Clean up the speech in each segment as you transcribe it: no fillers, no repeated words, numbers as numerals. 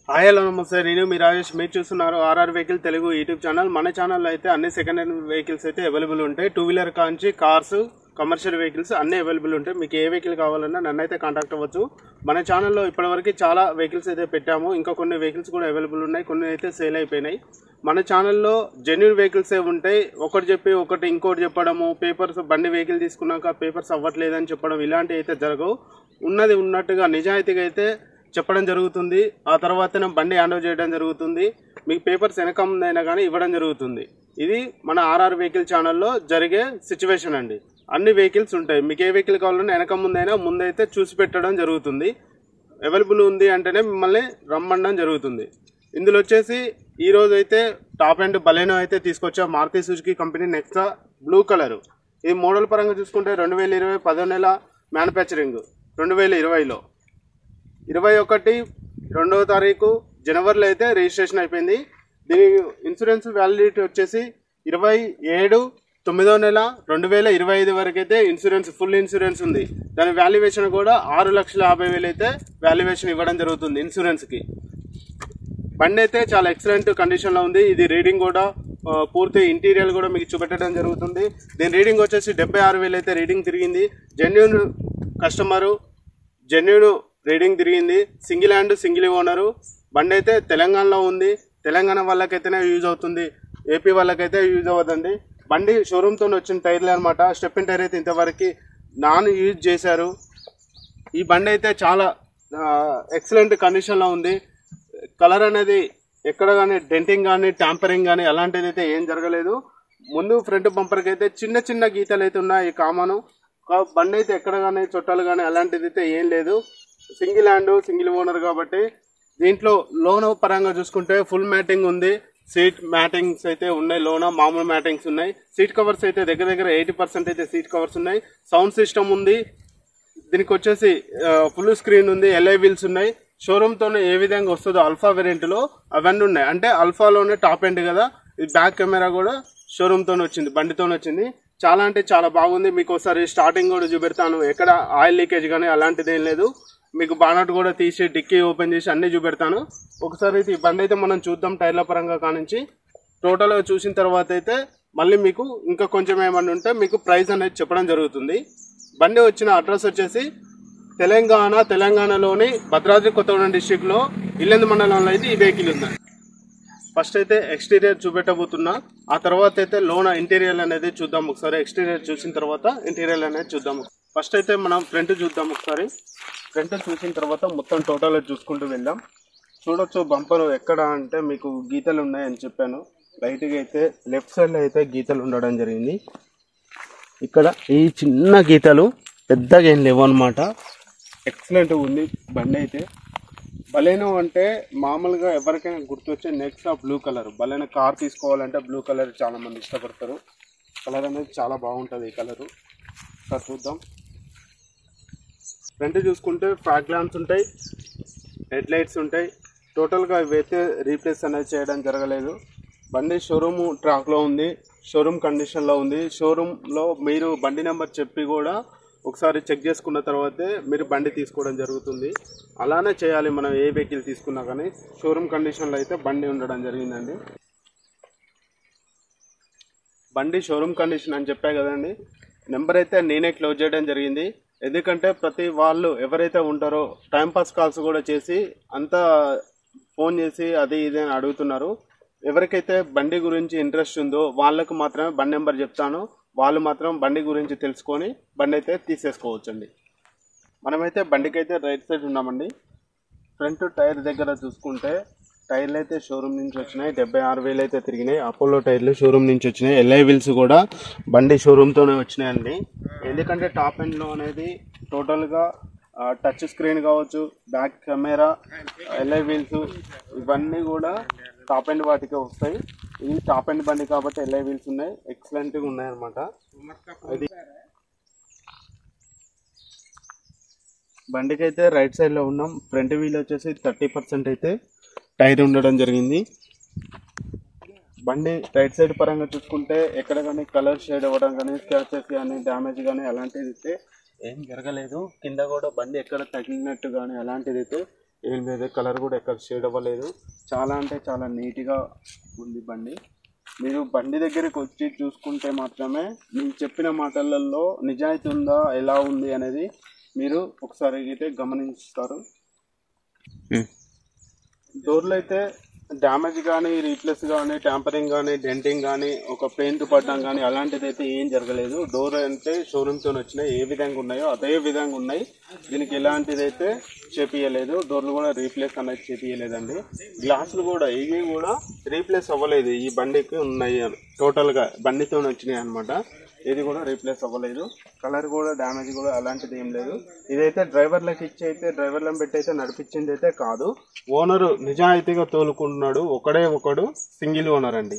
Hi hello నమస్తే నేను మీ రాజేష్ మీరు చూస్తున్నారు RR vehicle Telugu YouTube channel మన ఛానల్లో అయితే అన్ని సెకండ్ హ్యాండ్ వెహికల్స్ అయితే అవైలబుల్ ఉంటాయి. టూ వీలర్ కాంచి కార్స్ కమర్షియల్ వెహికల్స్ అన్ని అవైలబుల్ ఉంటాయి. మీకు ఏ వెహికల్ కావాలన్నా నన్ను అయితే కాంటాక్ట్ అవ్వచ్చు. మన ఛానల్లో ఇప్పటివరకు చాలా వెహికల్స్ అయితే పెట్టాము. ఇంకా కొన్ని వెహికల్స్ కూడా అవైలబుల్ ఉన్నాయి, కొన్ని అయితే సేల్ అయిపోయినాయి. మన ఛానల్లో జెన్యూన్ వెహికల్స్ ఏ ఉంటాయి. ఒకటి చెప్పి ఒకటి ఇంకోటి చెప్పడము, పేపర్స్ బండి వెహికల్ తీసుకున్నాక పేపర్స్ అవ్వట్లేదని చెప్పడం ఇలాంటివి అయితే జరగవు. ఉన్నది ఉన్నట్టుగా నిజాయితీగా అయితే చెప్పడం జరుగుతుంది. ఆ తర్వాతనే బండి హ్యాండ్ ఓవర్ చేయడం జరుగుతుంది. మీకు పేపర్స్ వెనక ముందైనా కానీ ఇవ్వడం జరుగుతుంది. ఇది మన ఆర్ఆర్ వెహికల్ ఛానల్లో జరిగే సిచ్యువేషన్ అండి. అన్ని వెహికల్స్ ఉంటాయి. మీకు ఏ వెహికల్ కావాలన్నా వెనక ముందైనా ముందైతే చూసి పెట్టడం జరుగుతుంది. అవైలబుల్ ఉంది అంటేనే మిమ్మల్ని రమ్మడం జరుగుతుంది. ఇందులో వచ్చేసి ఈరోజు అయితే టాప్ అండ్ బలెనో అయితే తీసుకొచ్చా. Maruti Suzuki company Nexa blue colour. ఇది మోడల్ పరంగా చూసుకుంటే 2020 10వ నెల మ్యానుఫ్యాక్చరింగ్, 2020లో 21వ తారీఖు జనవరిలో అయితే రిజిస్ట్రేషన్ అయిపోయింది. దీని ఇన్సూరెన్స్ వ్యాలిడిటీ వచ్చేసి 27/9వ నెల 2025 వరకు అయితే ఇన్సూరెన్స్ ఫుల్ ఇన్సూరెన్స్ ఉంది. దాని వాల్యుయేషన్ కూడా 6,50,000 అయితే వాల్యుయేషన్ ఇవ్వడం జరుగుతుంది ఇన్సూరెన్స్కి. బండి అయితే చాలా ఎక్సలెంట్ కండిషన్లో ఉంది. ఇది రీడింగ్ కూడా పూర్తి ఇంటీరియర్ కూడా మీకు చూపెట్టడం జరుగుతుంది. దీని రీడింగ్ వచ్చేసి 76,000 అయితే రీడింగ్ తిరిగింది. జెన్యూన్ కస్టమరు, జెన్యూన్ రీడింగ్ తిరిగింది. Single hand single owner. బండి అయితే తెలంగాణలో ఉంది. తెలంగాణ వాళ్ళకైతేనే యూజ్ అవుతుంది, ఏపీ వాళ్ళకైతే యూజ్ అవ్వదండి. బండి షోరూమ్తో వచ్చిన టైర్లు అనమాట. స్టెప్పిన్ టైర్ అయితే ఇంతవరకు నాన్ యూజ్ చేశారు. ఈ బండి అయితే చాలా ఎక్సలెంట్ కండిషన్లో ఉంది. కలర్ అనేది ఎక్కడ కానీ డెంటింగ్ కానీ ట్యాంపరింగ్ కానీ అలాంటిది అయితే ఏం జరగలేదు. ముందు ఫ్రంట్ బంపర్కి అయితే చిన్న చిన్న గీతలు అయితే ఉన్నాయి కామను. బండి అయితే ఎక్కడ కానీ చుట్టాలు కానీ అలాంటిది అయితే ఏం లేదు. సింగిల్ హ్యాండ్ సింగిల్ ఓనర్ కాబట్టి దీంట్లో లోన్ పరంగా చూసుకుంటే ఫుల్ మ్యాటింగ్ ఉంది. సీట్ మ్యాటింగ్స్ అయితే ఉన్నాయి. లోన మామూలు మ్యాటింగ్స్ ఉన్నాయి. సీట్ కవర్స్ అయితే దగ్గర దగ్గర 80% అయితే సీట్ కవర్స్ ఉన్నాయి. సౌండ్ సిస్టమ్ ఉంది. దీనికి వచ్చేసి ఫుల్ స్క్రీన్ ఉంది. ఎల్ఐ వీల్స్ ఉన్నాయి. షోరూమ్తోనే ఏ విధంగా వస్తుందో అల్ఫా వేరియంట్లో అవన్నీ ఉన్నాయి. అంటే అల్ఫాలోనే టాప్ ఎండ్ కదా. ఇది బ్యాక్ కెమెరా కూడా షోరూమ్తోనే వచ్చింది, బండితోనే వచ్చింది. చాలా అంటే చాలా బాగుంది. మీకు ఒకసారి స్టార్టింగ్ కూడా చూపెడతాను. ఎక్కడ ఆయిల్ లీకేజ్ కానీ అలాంటిది ఏం లేదు. మీకు బానట్ కూడా తీసి డిక్కీ ఓపెన్ చేసి అన్నీ చూపెడతాను. ఒకసారి అయితే ఈ బండి అయితే మనం చూద్దాం టైర్ల పరంగా కానించి. టోటల్గా చూసిన తర్వాత అయితే మళ్ళీ మీకు ఇంకా కొంచెం ఏమన్నా ఉంటే మీకు ప్రైస్ అనేది చెప్పడం జరుగుతుంది. బండి వచ్చిన అడ్రస్ వచ్చేసి తెలంగాణలోని భద్రాద్రి కొత్తగూడెం డిస్టిక్లో ఇల్లెందు మండలంలో అయితే ఈ వెహికల్ ఉంది. ఫస్ట్ అయితే ఎక్స్టీరియర్ చూపెట్టబోతున్నా. ఆ తర్వాత అయితే లోన ఇంటీరియర్ అనేది చూద్దాం. ఒకసారి ఎక్స్టీరియర్ చూసిన తర్వాత ఇంటీరియర్ అనేది చూద్దాం. ఫస్ట్ అయితే మనం ఫ్రంట్ చూద్దాం. ఒకసారి ఫ్రంట్ చూసిన తర్వాత మొత్తం టోటల్ చూసుకుంటూ వెళ్దాం. చూడొచ్చు బంపర్ ఎక్కడ అంటే మీకు గీతలు ఉన్నాయని చెప్పాను. లైట్గా అయితే లెఫ్ట్ సైడ్లో అయితే గీతలు ఉండడం జరిగింది. ఇక్కడ ఈ చిన్న గీతలు పెద్దగా ఏం లేవు అనమాట. ఎక్సలెంట్ ఉంది బండి అయితే. బలెనో అంటే మామూలుగా ఎవరికైనా గుర్తొచ్చే Nexa blue colour. Baleno car తీసుకోవాలంటే బ్లూ కలర్ చాలా మంది ఇష్టపడతారు. కలర్ అనేది చాలా బాగుంటుంది ఈ కలరు. ఒకసారి చూద్దాం. ఫ్రంట్ చూసుకుంటే ఫ్లాగ్ ల్యాంప్స్ ఉంటాయి, హెడ్ లైట్స్ ఉంటాయి. టోటల్గా ఇవైతే రీప్లేస్ అనేది చేయడం జరగలేదు. బండి షోరూమ్ ట్రాక్లో ఉంది, షోరూమ్ కండిషన్లో ఉంది. షోరూంలో మీరు బండి నెంబర్ చెప్పి కూడా ఒకసారి చెక్ చేసుకున్న తర్వాతే మీరు బండి తీసుకోవడం జరుగుతుంది. అలానే చేయాలి మనం ఏ వెహికల్ తీసుకున్నా కానీ. షోరూమ్ కండిషన్లో అయితే బండి ఉండడం జరిగిందండి. బండి షోరూమ్ కండిషన్ అని చెప్పా కదండి. నెంబర్ అయితే నేనే క్లోజ్ చేయడం జరిగింది. ఎందుకంటే ప్రతి వాళ్ళు ఎవరైతే ఉంటారో టైంపాస్ కాల్స్ కూడా చేసి అంతా ఫోన్ చేసి అది ఇది అని అడుగుతున్నారు. ఎవరికైతే బండి గురించి ఇంట్రెస్ట్ ఉందో వాళ్ళకు మాత్రమే బండి నెంబర్ చెప్తాను. వాళ్ళు మాత్రం బండి గురించి తెలుసుకొని బండి అయితే తీసేసుకోవచ్చండి. మనమైతే బండికి అయితే రైట్ సైడ్ ఉన్నామండి. ఫ్రంట్ టైర్ దగ్గర చూసుకుంటే టైర్లు అయితే షోరూమ్ నుంచి వచ్చినాయి. 76,000 అయితే తిరిగినాయి. అపోలో టైర్లు షోరూమ్ నుంచి వచ్చినాయి. ఎల్ఐ వీల్స్ కూడా బండి షోరూమ్తోనే వచ్చినాయండి. ఎందుకంటే టాప్ ఎండ్లో అనేది టోటల్గా టచ్ స్క్రీన్ కావచ్చు, బ్యాక్ కెమెరా, ఎల్ఐ వీల్స్ ఇవన్నీ కూడా టాప్ ఎండ్ వాటికే వస్తాయి. ఇది టాప్ ఎండ్ బండి కాబట్టి ఎల్ఐ వీల్స్ ఉన్నాయి, ఎక్సలెంట్గా ఉన్నాయన్నమాట. ఇది బండికి అయితే రైట్ సైడ్లో ఉన్నాం. ఫ్రంట్ వీల్ వచ్చేసి 30% అయితే టైర్ ఉండడం జరిగింది. బండి రైట్ సైడ్ పరంగా చూసుకుంటే ఎక్కడ కానీ కలర్ షేడ్ అవ్వడం కానీ, స్క్రాచెస్ కానీ, డ్యామేజ్ కానీ అలాంటిది అయితే ఏం జరగలేదు. కింద కూడా బండి ఎక్కడ తగిలినట్టు కానీ అలాంటిది అయితే ఏం లేదు, కలర్ కూడా ఎక్కడ షేడ్ అవ్వలేదు. చాలా అంటే చాలా నీట్గా ఉంది బండి. మీరు బండి దగ్గరికి వచ్చి చూసుకుంటే మాత్రమే నేను చెప్పిన మాటలలో నిజాయితీ ఉందా ఎలా ఉంది అనేది మీరు ఒకసారి అయితే గమనిస్తారు. డోర్లు అయితే డ్యామేజ్ కానీ, రీప్లేస్ కానీ, ట్యాంపరింగ్ కానీ, డెంటింగ్ కానీ, ఒక పెయింట్ పడడం కానీ అలాంటిది అయితే ఏం జరగలేదు. డోర్ అంటే షోరూమ్తో వచ్చినాయి, ఏ విధంగా ఉన్నాయో అదే విధంగా ఉన్నాయి. దీనికి ఎలాంటిది అయితే చేపియలేదు. డోర్లు కూడా రీప్లేస్ అనేది చేపియలేదండి. గ్లాసులు కూడా ఇవి కూడా రీప్లేస్ అవ్వలేదు. ఈ బండికి ఉన్నాయి టోటల్గా బండితో వచ్చినాయి అనమాట. ఇది కూడా రీప్లేస్ అవ్వలేదు. కలర్ కూడా డ్యామేజ్ కూడా అలాంటిది ఏం లేదు. ఇదైతే డ్రైవర్లకు ఇచ్చి అయితే డ్రైవర్లను పెట్టి అయితే నడిపించింది అయితే కాదు. ఓనరు నిజాయితీగా తోలుకుంటున్నాడు. ఒకడు సింగిల్ ఓనర్ అండి.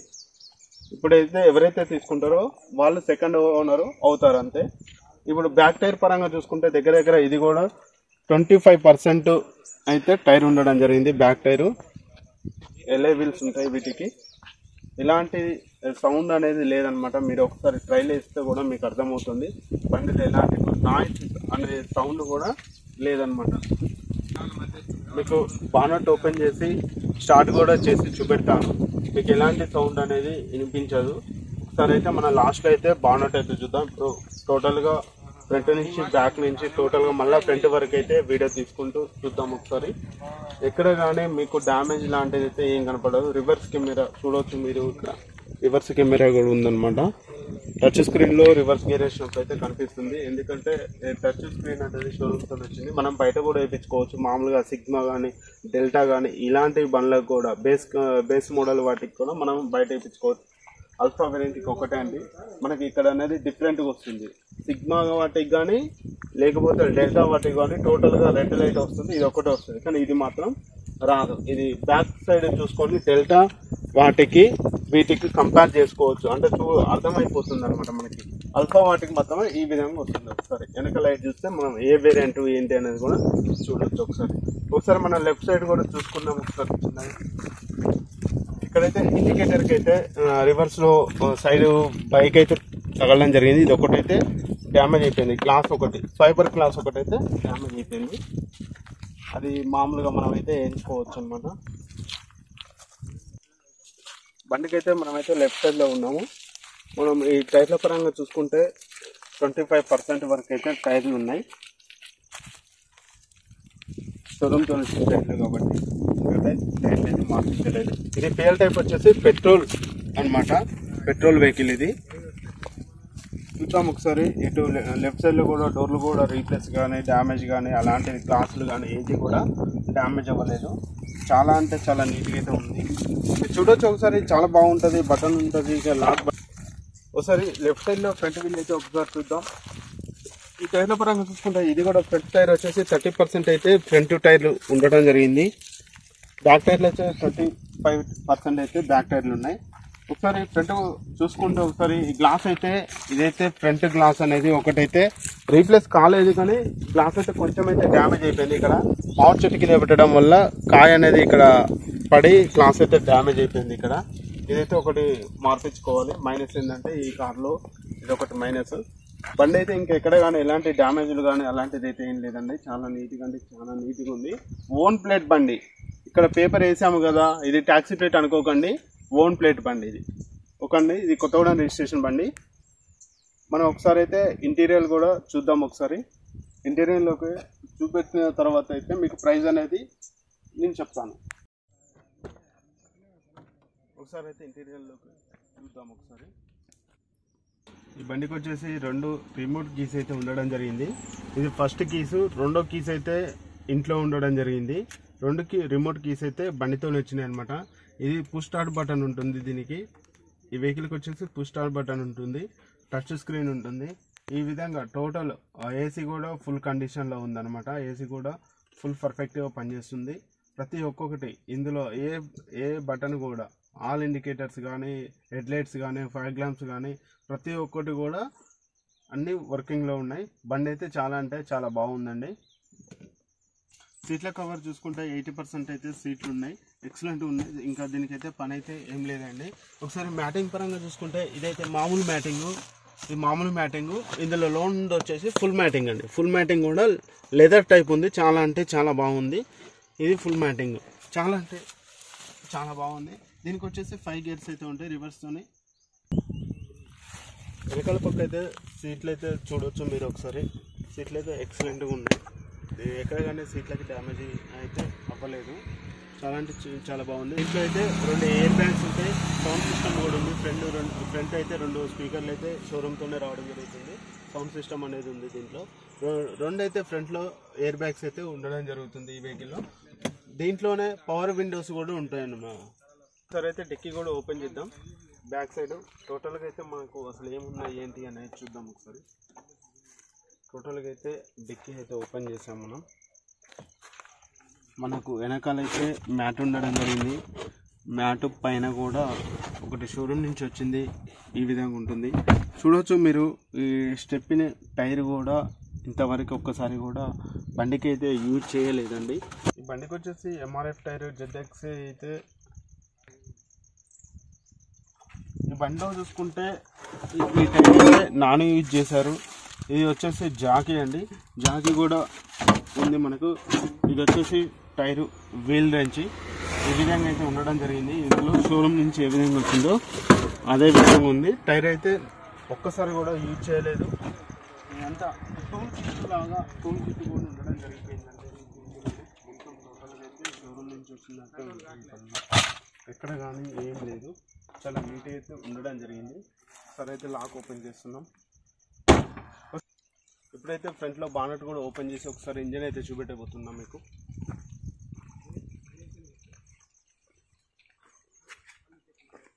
ఇప్పుడైతే ఎవరైతే తీసుకుంటారో వాళ్ళు సెకండ్ ఓనరు అవుతారు అంతే. ఇప్పుడు బ్యాక్ టైర్ పరంగా చూసుకుంటే దగ్గర దగ్గర ఇది కూడా 25% అయితే టైర్ ఉండడం జరిగింది. బ్యాక్ టైరు ఎల్ఐ వీల్స్ ఉంటాయి వీటికి. ఇలాంటి సౌండ్ అనేది లేదనమాట. మీరు ఒకసారి ట్రైల్ వేస్తే కూడా మీకు అర్థమవుతుంది. బండిలో ఎలాంటి నాయిస్ అనే సౌండ్ కూడా లేదనమాట. మీకు బానట్ ఓపెన్ చేసి స్టార్ట్ కూడా చేసి చూపెడతాను. మీకు ఎలాంటి సౌండ్ అనేది వినిపించదు. ఒకసారి అయితే మన లాస్ట్లో అయితే బానట్ అయితే చూద్దాం. ఇప్పుడు టోటల్గా ఫ్రంట్ నుంచి బ్యాక్ నుంచి టోటల్గా మళ్ళీ ఫ్రంట్ వరకు అయితే వీడియో తీసుకుంటూ చూద్దాం ఒకసారి. ఎక్కడ కానీ మీకు డ్యామేజ్ లాంటిది అయితే ఏం కనపడదు. రివర్స్ కెమెరా చూడవచ్చు మీరు. ఇక్కడ రివర్స్ కెమెరా కూడా ఉందన్నమాట. టచ్ స్క్రీన్లో రివర్స్ గేర్ వేసినప్పుడు అయితే కనిపిస్తుంది. ఎందుకంటే టచ్ స్క్రీన్ అనేది షోరూమ్తో వచ్చింది. మనం బయట కూడా వేయించుకోవచ్చు. మామూలుగా సిగ్మా కానీ, డెల్టా కానీ ఇలాంటి బండ్లకు కూడా బేస్ మోడల్ వాటికి కూడా మనం బయట వేయించుకోవచ్చు. అల్ఫా వేరియంట్కి ఒకటే అండి. మనకి ఇక్కడ అనేది డిఫరెంట్గా వస్తుంది. సిగ్మా వాటికి కానీ లేకపోతే డెల్టా వాటికి కానీ టోటల్గా రెడ్ లైట్ వస్తుంది. ఇది ఒకటే వస్తుంది, కానీ ఇది మాత్రం రాదు. ఇది బ్యాక్ సైడ్ చూసుకొని డెల్టా వాటికి వీటికి కంపేర్ చేసుకోవచ్చు. అంటే అర్థమైపోతుంది అనమాట మనకి. అల్ఫా వాటికి మాత్రమే ఈ విధంగా వస్తుంది. ఒకసారి వెనక లైట్ చూస్తే మనం ఏ వేరియంట్ ఏంటి అనేది కూడా చూడొచ్చు. ఒకసారి మనం లెఫ్ట్ సైడ్ కూడా చూసుకుందాం ఒకసారి. ఇక్కడైతే ఇండికేటర్కి అయితే రివర్స్లో సైడ్ బైక్ అయితే తగలడం జరిగింది. ఇది ఒకటైతే డ్యామేజ్ అయిపోయింది. గ్లాస్ ఒకటి, ఫైబర్ గ్లాస్ ఒకటైతే డ్యామేజ్ అయిపోయింది. అది మామూలుగా మనమైతే వేయించుకోవచ్చు అనమాట. బండికైతే మనమైతే లెఫ్ట్ సైడ్లో ఉన్నాము. మనం ఈ టైర్ల పరంగా చూసుకుంటే 25% వరకు అయితే టైర్లు ఉన్నాయి. షోరూమ్తో టైర్లు కాబట్టి టైర్లు మార్పించలేదు. ఇది పేల్ టైప్ వచ్చేసి పెట్రోల్ అనమాట. పెట్రోల్ వెహికల్ ఇది. చూద్దాం ఒకసారి. ఇటు లెఫ్ట్ సైడ్లో కూడా డోర్లు కూడా రీప్లేస్ కానీ, డ్యామేజ్ కానీ అలాంటివి గ్లాసులు కానీ ఏది కూడా డ్యామేజ్ అవ్వలేదు. చాలా అంటే చాలా నీట్గా అయితే ఉంది. చూడొచ్చు ఒకసారి. చాలా బాగుంటుంది. బటన్ ఉంటుంది, ఇక లాక్ బటన్. ఒకసారి లెఫ్ట్ సైడ్లో ఫ్రంట్ వీల్ అయితే ఒకసారి చూద్దాం. ఈ టైర్ల పరంగా చూసుకుంటే ఇది కూడా ఫ్రంట్ టైర్ వచ్చేసి 30% అయితే ఫ్రంట్ టైర్లు ఉండటం జరిగింది. బ్యాక్ టైర్లు అయితే 35% అయితే బ్యాక్ టైర్లు ఉన్నాయి. ఒకసారి ఫ్రంట్ చూసుకుంటే ఒకసారి ఈ గ్లాస్ అయితే ఇదైతే ఫ్రంట్ గ్లాస్ అనేది ఒకటైతే రీప్లేస్ కాలేదు, కానీ గ్లాస్ అయితే కొంచెం అయితే డ్యామేజ్ అయిపోయింది. ఇక్కడ మామిడి చెట్టు కింద పెట్టడం వల్ల కాయ అనేది ఇక్కడ పడి గ్లాస్ అయితే డ్యామేజ్ అయిపోయింది. ఇక్కడ ఇదైతే ఒకటి మార్పించుకోవాలి. మైనస్ ఏంటంటే ఈ కార్లో ఇది ఒకటి మైనస్. బండి అయితే ఇంకెక్కడ కానీ ఎలాంటి డ్యామేజ్లు కానీ అలాంటిది అయితే ఏం లేదండి. చాలా నీట్గా అంటే చాలా నీట్గా ఉంది. ఓన్ ప్లేట్ బండి. ఇక్కడ పేపర్ వేసాము కదా, ఇది ట్యాక్సీ ప్లేట్ అనుకోకండి. ఓన్ ప్లేట్ బండి ఇది. ఒకండి ఇది కొత్తగూడెం రిజిస్ట్రేషన్ బండి. మనం ఒకసారి అయితే ఇంటీరియర్ కూడా చూద్దాం. ఒకసారి ఇంటీరియర్లోకి చూపెట్టిన తర్వాత అయితే మీకు ప్రైస్ అనేది నేను చెప్తాను. ఒకసారి అయితే ఇంటీరియర్లోకి చూద్దాం ఒకసారి. ఈ బండికి వచ్చేసి 2 రిమోట్ కీస్ అయితే ఉండడం జరిగింది. ఇది ఫస్ట్ కీసు. రెండో కీస్ అయితే ఇంట్లో ఉండడం జరిగింది. 2 రిమోట్ కీస్ అయితే బండితో వచ్చినాయి అనమాట. ఇది పుష్ స్టార్ట్ బటన్ ఉంటుంది దీనికి. ఈ వెహికల్కి వచ్చేసి పుష్ స్టార్ట్ బటన్ ఉంటుంది, టచ్ స్క్రీన్ ఉంటుంది. ఈ విధంగా టోటల్ ఏసీ కూడా ఫుల్ కండిషన్లో ఉందన్నమాట. ఏసీ కూడా ఫుల్ పర్ఫెక్ట్గా పనిచేస్తుంది. ప్రతి ఒక్కొక్కటి ఇందులో ఏ బటన్ కూడా ఆల్ ఇండికేటర్స్ కానీ, హెడ్ లైట్స్ కానీ, ఫైర్ లాంప్స్ కానీ ప్రతి ఒక్కటి కూడా అన్నీ వర్కింగ్లో ఉన్నాయి. బండి అయితే చాలా అంటే చాలా బాగుందండి. సీట్ల కవర్ చూసుకుంటే 80% అయితే సీట్లు ఉన్నాయి, ఎక్సలెంట్ ఉన్నాయి. ఇంకా దీనికైతే పని అయితే ఏం లేదండి. ఒకసారి మ్యాటింగ్ పరంగా చూసుకుంటే ఇదైతే మామూలు మ్యాటింగు. ఇది మామూలు మ్యాటింగు. ఇందులో లోన్ వచ్చేసి ఫుల్ మ్యాటింగ్ అండి. ఫుల్ మ్యాటింగ్ కూడా లెదర్ టైప్ ఉంది. చాలా అంటే చాలా బాగుంది. ఇది ఫుల్ మ్యాటింగ్, చాలా అంటే చాలా బాగుంది. దీనికి వచ్చేసి 5 గేర్స్ అయితే ఉంటాయి రివర్స్తోని. వెనకాల పక్క అయితే సీట్లు అయితే చూడవచ్చు మీరు ఒకసారి. సీట్లు అయితే ఎక్సలెంట్గా ఉన్నాయి, ఎక్కడ కానీ సీట్లకి డ్యామేజ్ అయితే అవ్వలేదు. చాలా అంటే చాలా బాగుంది. దీంట్లో అయితే 2 ఎయిర్ బ్యాగ్స్ ఉంటాయి, సౌండ్ సిస్టమ్ కూడా ఉంది. ఫ్రంట్ అయితే 2 స్పీకర్లు అయితే షోరూమ్తోనే రావడం జరుగుతుంది. సౌండ్ సిస్టమ్ అనేది ఉంది దీంట్లో. 2 అయితే ఫ్రంట్లో ఎయిర్ బ్యాగ్స్ అయితే ఉండడం జరుగుతుంది ఈ వెహికల్లో. దీంట్లోనే పవర్ విండోస్ కూడా ఉంటాయన్నమాట. సరే అయితే డిక్కీ కూడా ఓపెన్ చేద్దాం. బ్యాక్ సైడ్ టోటల్గా అయితే మనకు అసలు ఏమున్నాయి ఏంటి అనేది చూద్దాం ఒకసారి. టోటల్గా అయితే డిక్కీ అయితే ఓపెన్ చేసాం మనం. మనకు వెనకాలైతే మ్యాట్ ఉండడం జరిగింది. మ్యాట్ పైన కూడా ఒకటి షోరూమ్ నుంచి వచ్చింది, ఈ విధంగా ఉంటుంది. చూడవచ్చు మీరు ఈ స్టెప్పిన టైర్ కూడా ఇంతవరకు ఒక్కసారి కూడా బండికి అయితే యూజ్ చేయలేదండి. ఈ బండికి వచ్చేసి MRF టైర్ ZX అయితే. ఈ బండిలో చూసుకుంటే ఈ టైర్ అయితే నాన్ యూజ్ చేశారు. ఇది వచ్చేసి జాకీ అండి, జాకీ కూడా ఉంది మనకు. ఇది వచ్చేసి టైరు వీల్ రెంచి ఈ విధంగా అయితే ఉండడం జరిగింది. ఇందులో షోరూమ్ నుంచి ఏ విధంగా వచ్చిందో అదే విధంగా ఉంది. టైర్ అయితే ఒక్కసారి కూడా యూజ్ చేయలేదు. ఇదంతా టూల్ కిట్ లాగా టూల్ కిట్ కూడా ఉండడం జరిగిపోయిందండి. మొత్తం టోటల్గా అయితే షోరూమ్ నుంచి వచ్చినట్టు ఎక్కడ కానీ ఏం లేదు, చాలా నీట్గా అయితే ఉండడం జరిగింది. సరే అయితే లాక్ ఓపెన్ చేస్తున్నాం. ఇప్పుడైతే ఫ్రంట్లో బానెట్ కూడా ఓపెన్ చేసి ఒకసారి ఇంజన్ అయితే చూపెట్టబోతున్నాం మీకు.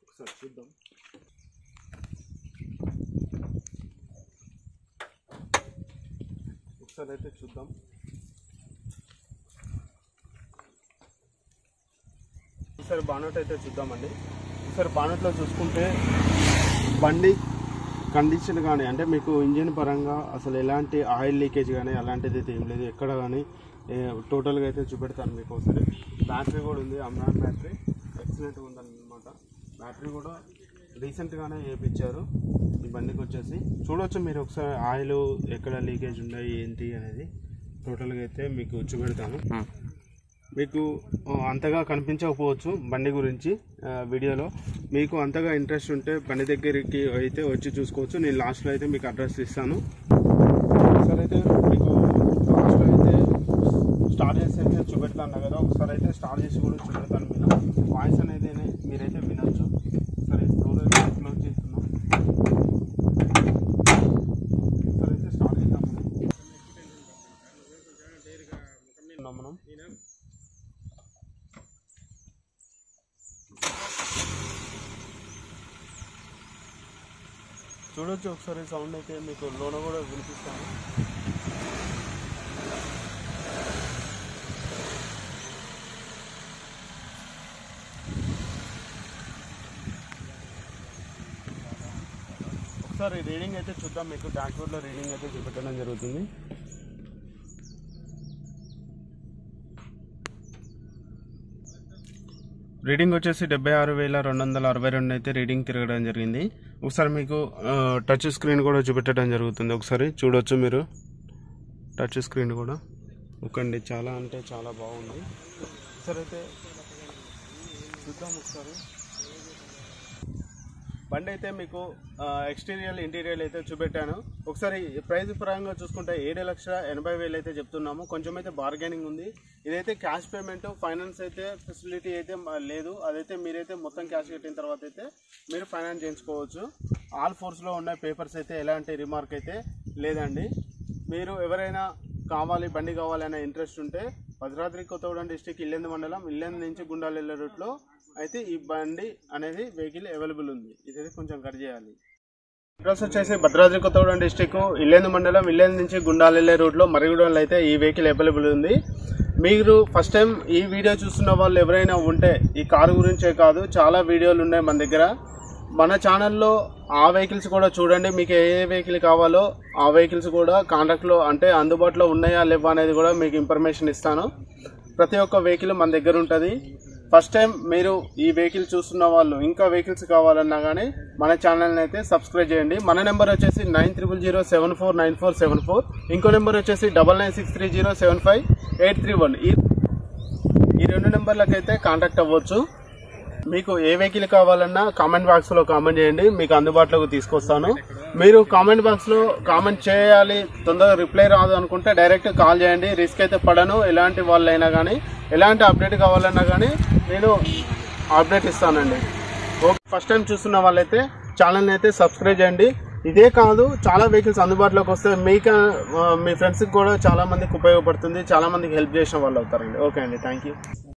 ఒకసారి చూద్దాం. ఒకసారి అయితే చూద్దాం. ఒకసారి బానెట్ అయితే చూద్దామండి. ఒకసారి బానెట్లో చూసుకుంటే బండి కండిషన్ కానీ అంటే మీకు ఇంజిన్ పరంగా అసలు ఎలాంటి ఆయిల్ లీకేజ్ కానీ అలాంటిది అయితే ఏం లేదు ఎక్కడ కానీ. టోటల్గా అయితే చూపెడతాను మీకు ఒకసారి. బ్యాటరీ కూడా ఉంది, అమ్రాన్ బ్యాటరీ ఎక్సలెంట్గా ఉందన్నమాట. బ్యాటరీ కూడా రీసెంట్గానే వేయించారు ఈ బండికి వచ్చేసి. చూడవచ్చు మీరు ఒకసారి ఆయిల్ ఎక్కడ లీకేజ్ ఉన్నాయి ఏంటి అనేది టోటల్గా అయితే మీకు చూపెడతాను. మీకు అంతగా కనిపించకపోవచ్చు బండి గురించి వీడియోలో. మీకు అంతగా ఇంట్రెస్ట్ ఉంటే బండి దగ్గరికి అయితే వచ్చి చూసుకోవచ్చు. నేను లాస్ట్లో అయితే మీకు అడ్రస్ ఇస్తాను. ఒకసారి అయితే మీకు లాస్ట్లో అయితే స్టార్ట్ చేసి అయితే చూపెడతాను కదా, ఒకసారి అయితే స్టార్ట్ చేసి కూడా చూపెడతాను. మీరు వాయిస్ అనేది మీరైతే వినొచ్చు. సరే డోర్ అయితే క్లోజ్ చేస్తున్నాం. సరే అయితే స్టార్ట్ చేద్దాం మనం. చూడొచ్చు ఒకసారి సౌండ్ అయితే మీకు లోన కూడా వినిపిస్తాను. ఒకసారి రీడింగ్ అయితే చూద్దాం మీకు. డాష్బోర్డ్లో రీడింగ్ అయితే చూపెట్టడం జరుగుతుంది. రీడింగ్ వచ్చేసి 76,262 అయితే రీడింగ్ తిరగడం జరిగింది. ఒకసారి మీకు టచ్ స్క్రీన్ కూడా చూపెట్టడం జరుగుతుంది. ఒకసారి చూడొచ్చు మీరు టచ్ స్క్రీన్ కూడా. ఒకండి చాలా అంటే చాలా బాగుంది. ఒకసారి అయితే చూద్దాం. ఒకసారి బండి అయితే మీకు ఎక్స్టీరియర్ ఇంటీరియర్ అయితే చూపెట్టాను. ఒకసారి ప్రైస్ పరంగా చూసుకుంటే 7,80,000 అయితే చెప్తున్నాము. కొంచెం అయితే బార్గెనింగ్ ఉంది. ఇదైతే క్యాష్ పేమెంట్, ఫైనాన్స్ అయితే ఫెసిలిటీ అయితే లేదు. అదైతే మీరైతే మొత్తం క్యాష్ కట్టిన తర్వాత అయితే మీరు ఫైనాన్స్ చేయించుకోవచ్చు. ఆల్ ఫోర్స్లో ఉన్న పేపర్స్ అయితే ఎలాంటి రిమార్క్ అయితే లేదండి. మీరు ఎవరైనా బండి కావాలనే ఇంట్రెస్ట్ ఉంటే భద్రాద్రి కొత్తగూడెం డిస్టిక్ ఇల్లెందు మండలం, ఇల్లెందు నుంచి గుండాలెల్ల రూట్లో అయితే ఈ బండి అనేది వెహికల్ అవైలబుల్ ఉంది. ఇదైతే కొంచెం కట్ చేయాలి. అడ్రస్ వచ్చేసి భద్రాద్రి కొత్తగూడెం డిస్టిక్ ఇల్లెందు మండలం, ఇల్లెందు నుంచి గుండాలెల్లే రూట్లో మరిగూడెంలో అయితే ఈ వెహికల్ అవైలబుల్ ఉంది. మీరు ఫస్ట్ టైం ఈ వీడియో చూస్తున్న వాళ్ళు ఎవరైనా ఉంటే ఈ కారు గురించే కాదు చాలా వీడియోలు ఉన్నాయి మన దగ్గర. మన ఛానల్లో ఆ వెహికల్స్ కూడా చూడండి. మీకు ఏ వెహికల్ కావాలో ఆ వెహికల్స్ కూడా కాంటాక్ట్లో అంటే అందుబాటులో ఉన్నాయా లేవా అనేది కూడా మీకు ఇన్ఫర్మేషన్ ఇస్తాను. ప్రతి ఒక్క వెహికల్ మన దగ్గర ఉంటుంది. ఫస్ట్ టైం మీరు ఈ వెహికల్ చూస్తున్న వాళ్ళు ఇంకా వెహికల్స్ కావాలన్నా కానీ మన ఛానల్ని అయితే సబ్స్క్రైబ్ చేయండి. మన నెంబర్ వచ్చేసి 9300749474. ఇంకో నెంబర్ వచ్చేసి 9963075831. ఈ 2 నెంబర్లకు అయితే కాంటాక్ట్ అవ్వచ్చు. మీకు ఏ వెహికల్ కావాలన్నా కామెంట్ బాక్స్ లో కామెంట్ చేయండి, మీకు అందుబాటులోకి తీసుకొస్తాను. మీరు కామెంట్ బాక్స్ లో కామెంట్ చేయాలి, తొందరగా రిప్లై రాదు అనుకుంటే డైరెక్ట్ కాల్ చేయండి. రిస్క్ అయితే పడను. ఎలాంటి వాళ్ళైనా కానీ ఎలాంటి అప్డేట్ కావాలన్నా కానీ నేను అప్డేట్ ఇస్తానండి. ఓకే, ఫస్ట్ టైం చూస్తున్న వాళ్ళైతే ఛానల్ని అయితే సబ్స్క్రైబ్ చేయండి. ఇదే కాదు, చాలా వెహికల్స్ అందుబాటులోకి వస్తే మీకు మీ ఫ్రెండ్స్కి కూడా చాలా మందికి ఉపయోగపడుతుంది, చాలా మందికి హెల్ప్ చేసిన వాళ్ళు అవుతారండి. ఓకే అండి, థ్యాంక్ యూ.